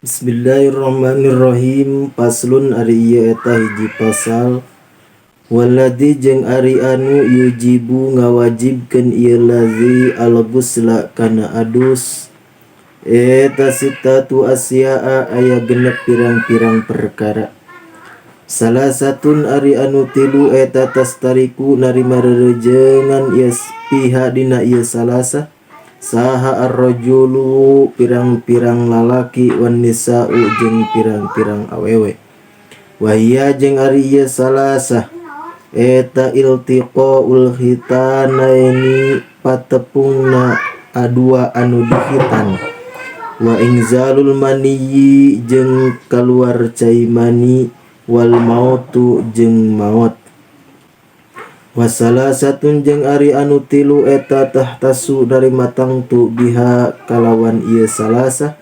Bismillahirrahmanirrahim. Paslun ari ieu eta hiji pasal. Waladi jeung ari anu yujibu ngawajibkeun ieu ladzi al-ghusla kana adus. Eta sitatu asya'a aya genep pirang-pirang perkara. Salah satun ari anu tilu eta tastariku narima rerejengan ieu piha dina ieu salasa. Saha ar-rajulu pirang-pirang lalaki wan nisa'u jeung pirang-pirang awewe. Wahia jeung ari ieu salasa eta iltiqaul khitanaini patepungna adua anu dihitan. Wa inzalul maniyyi jeung kaluar cai mani wal mautu jeung maut. Wasalah satun jeung ari anu tilu eta tahtasu dari matang tu biha kalawan ieu salasa.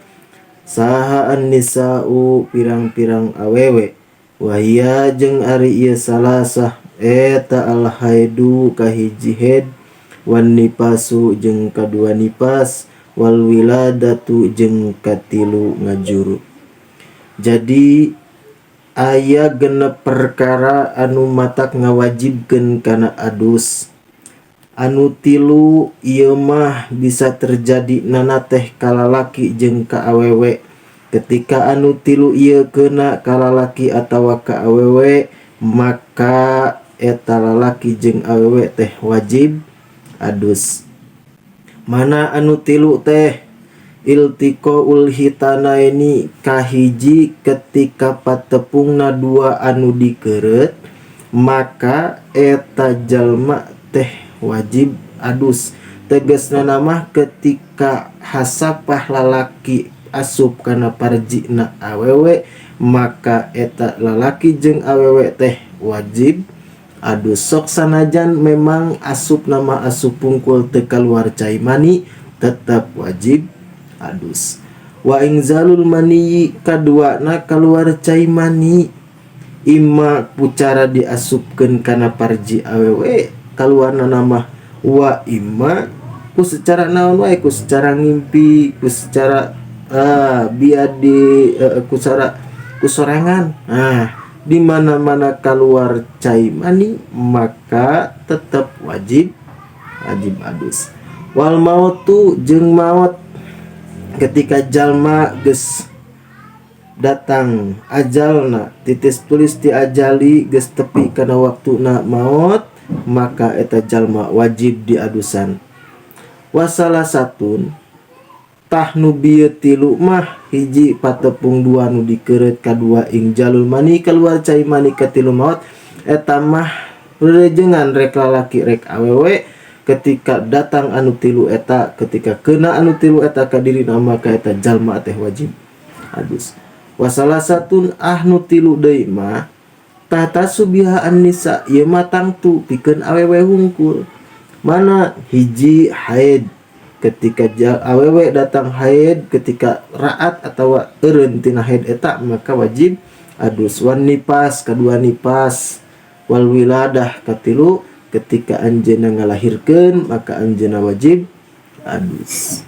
Saha an-nisa'u pirang-pirang awewe. Wahia jeung ari ieu salasa eta al-haidu kahiji haid wan nipasu jeung kadua nipas wal wiladatu jeung katilu ngajuru. Jadi aya genep perkara anu matak ngawajibkeun kana adus. Anu tilu ieu mah bisa terjadi nana teh ka lalaki jeung ka awewe. Ketika anu tilu ieu keuna ka lalaki atawa ka awewe, maka eta lalaki jeung awewe teh wajib adus. Mana anu tilu teh? Iltiqaul hitanaini kahiji ketika patepungna dua anu dikeureut, maka eta jalma teh wajib adus. Tegasna mah ketika hasapah lalaki asup kana parjina awewe, maka eta lalaki jeung awewe teh wajib adus. Sok sanajan memang asup nama asup pungkul teu kaluar cai mani, tetap wajib adus. Wa ingzalul maniyyi kaduana kaluar cai mani, imma pucara diasupkeun kana parji awewe kaluarna nama, wa imma ku secara naon wae, ku secara ngimpi, ku secara biadi, ku sorangan. Di mana-mana kaluar cai mani maka tetap wajib adus. Wal mautu jeung maut, ketika jalma geus datang ajalna, titis tulis ti ajali geus tepi kana waktuna maut, maka eta jalma wajib diadusan. Wasalah satun tah nu bieu tilu mah hiji patepung dua nu dikeureut, kadua ingjalul mani kaluar cai mani, katilu maut. Eta mah rerejengan rek lalaki rek awewe. Ketika datang anu tilu eta, ketika kena anu tilu eta ka dirina, maka eta jalma teh wajib adus. Wasalah satun nu tilu deui mah tahtasu biha an-nisa, ieu mah tangtu pikeun awewe hungkul. Mana hiji haid, ketika awewe datang haid, ketika raat atawa eureun tina haid eta maka wajib adus. Wan nipas kadua nipas, wal wiladah katilu ketika anjeunna ngalahirkeun maka anjeunna wajib adus.